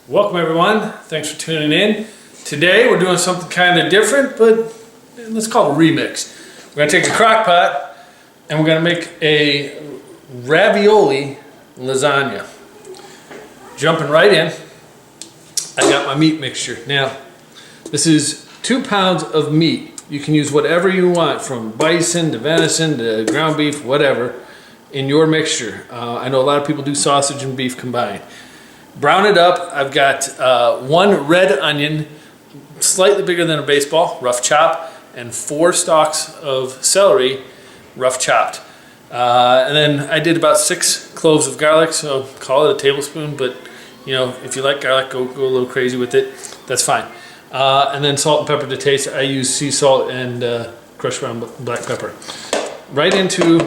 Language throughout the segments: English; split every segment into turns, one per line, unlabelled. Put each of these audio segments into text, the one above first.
Welcome everyone, thanks for tuning in. Today we're doing something kind of different, but let's call it a remix. We're going to take a crock pot and we're going to make a ravioli lasagna. Jumping right in, I got my meat mixture. Now, this is 2 pounds of meat. You can use whatever you want, from bison to venison to ground beef, whatever, in your mixture. I know a lot of people do sausage and beef combined. Brown it up. I've got 1 red onion, slightly bigger than a baseball, rough chop, and 4 stalks of celery, rough chopped. And then I did about 6 cloves of garlic, so call it a tablespoon, but you know, if you like garlic, go a little crazy with it. That's fine. And then salt and pepper to taste. I use sea salt and crushed ground black pepper. Right into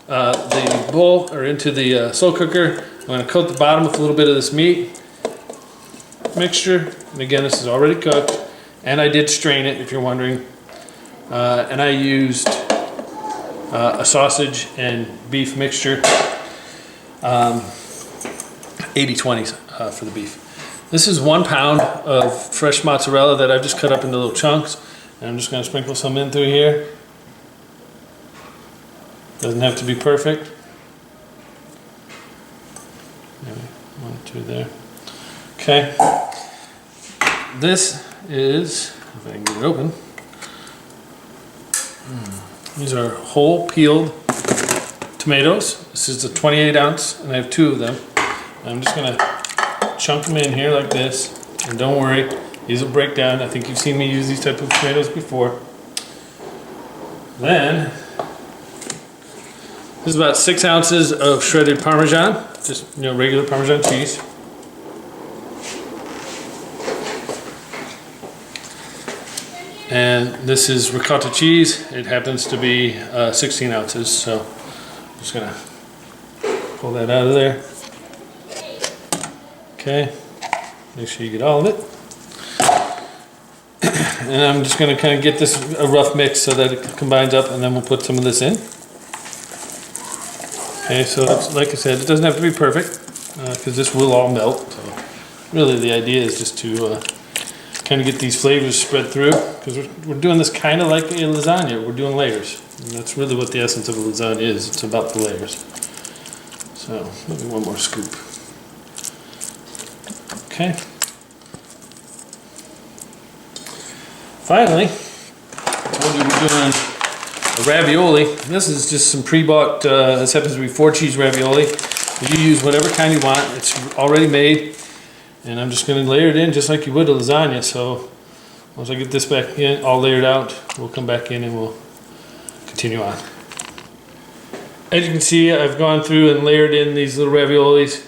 the bowl, or into the slow cooker. I'm going to coat the bottom with a little bit of this meat mixture. And again, this is already cooked. And I did strain it, if you're wondering. And I used a sausage and beef mixture. 80-20 for the beef. This is 1 pound of fresh mozzarella that I've just cut up into little chunks. And I'm just going to sprinkle some in through here. Doesn't have to be perfect. Maybe 1 or 2 there. Okay. This is, if I can get it open. These are whole peeled tomatoes. This is a 28 ounce, and I have 2 of them. I'm just gonna chunk them in here like this, and don't worry, these will break down. I think you've seen me use these type of tomatoes before. Then, this is about 6 ounces of shredded Parmesan, just regular Parmesan cheese. And this is ricotta cheese. It happens to be 16 ounces, so I'm just gonna pull that out of there. Okay, make sure you get all of it. And I'm just going to kind of get this a rough mix so that it combines up, and then we'll put some of this in. Okay, so it's, like I said, it doesn't have to be perfect because this will all melt. So really the idea is just to kind of get these flavors spread through, because we're doing this kind of like a lasagna. We're doing layers. And that's really what the essence of a lasagna is. It's about the layers. So maybe 1 more scoop. Okay. Finally, I told you we're doing a ravioli. This is just some pre-bought, this happens to be 4 cheese ravioli. You use whatever kind you want. It's already made. And I'm just going to layer it in just like you would a lasagna. So once I get this back in, all layered out, we'll come back in and we'll continue on. As you can see, I've gone through and layered in these little raviolis.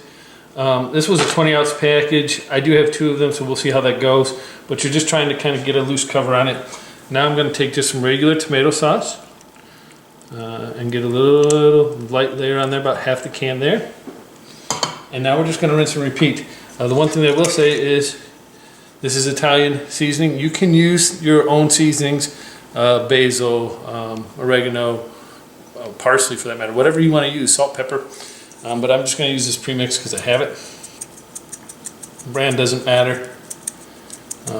This was a 20 ounce package. I do have 2 of them, so we'll see how that goes. But you're just trying to kind of get a loose cover on it. Now I'm going to take just some regular tomato sauce and get a little light layer on there, about half the can there. And now we're just going to rinse and repeat. The one thing that I will say is this is Italian seasoning. You can use your own seasonings, basil, oregano, parsley for that matter, whatever you want to use, salt, pepper. But I'm just going to use this premix because I have it. Brand doesn't matter.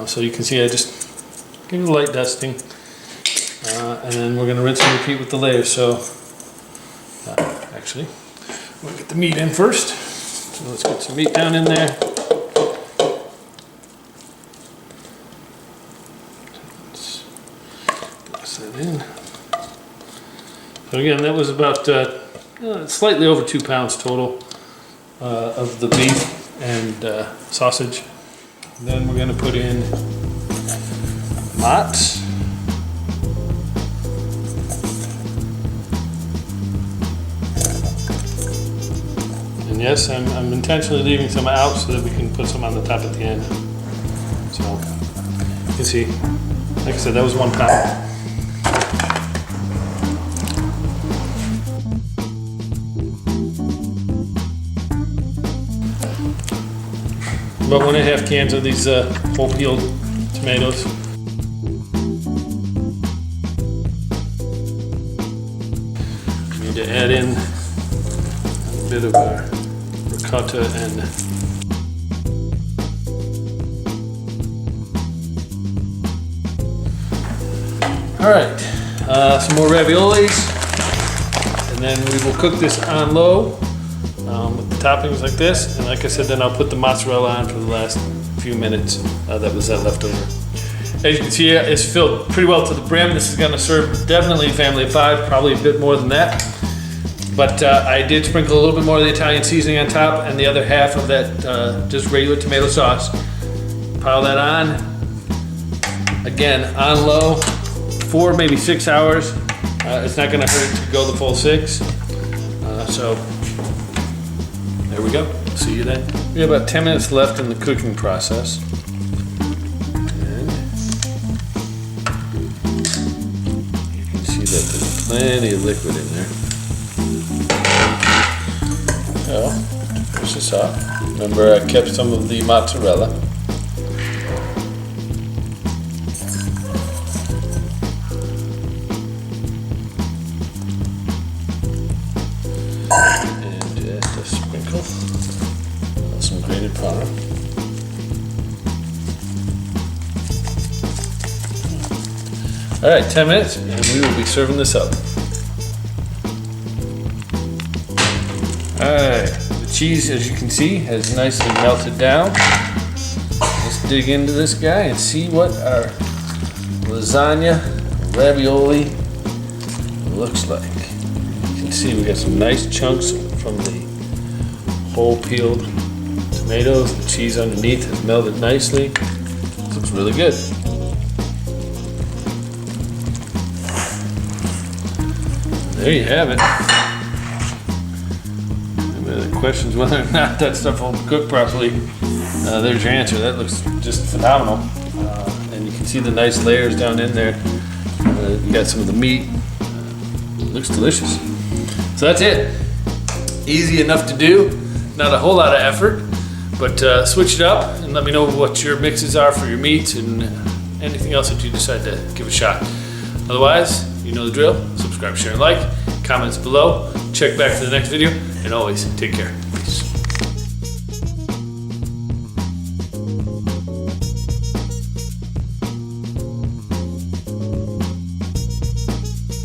So you can see I just give it a light dusting. And then we're going to rinse and repeat with the layers. So actually, we'll get the meat in first. So let's get some meat down in there. Let's press that in. So again, that was about slightly over 2 pounds total of the beef and sausage. And then we're going to put in mozz. And yes, I'm intentionally leaving some out so that we can put some on the top at the end. So you can see, like I said, that was 1 pound. About 1.5 cans of these whole peeled tomatoes. We need to add in a bit of our ricotta and All right, some more raviolis, and then we will cook this on low with the toppings like this. And like I said, then I'll put the mozzarella on for the last few minutes that was left over. As you can see, it's filled pretty well to the brim. This is gonna serve definitely a family of 5, probably a bit more than that. But I did sprinkle a little bit more of the Italian seasoning on top and the other half of that just regular tomato sauce. Pile that on. Again, on low, 4, maybe 6 hours. It's not gonna hurt to go the full 6. So there we go. See you then. We have about 10 minutes left in the cooking process. There's plenty of liquid in there. So, finish this off. Remember, I kept some of the mozzarella. And just a sprinkle of some grated parma. All right, 10 minutes, and we will be serving this up. All right, the cheese, as you can see, has nicely melted down. Let's dig into this guy and see what our lasagna ravioli looks like. You can see we got some nice chunks from the whole peeled tomatoes. The cheese underneath has melted nicely. This looks really good. There you have it. The questions whether or not that stuff will cook properly, there's your answer. That looks just phenomenal. And you can see the nice layers down in there. You got some of the meat. Looks delicious. So that's it. Easy enough to do. Not a whole lot of effort, but switch it up and let me know what your mixes are for your meats and anything else that you decide to give a shot. Otherwise, you know the drill. Subscribe, share, and like. Comments below. Check back for the next video. And always, take care.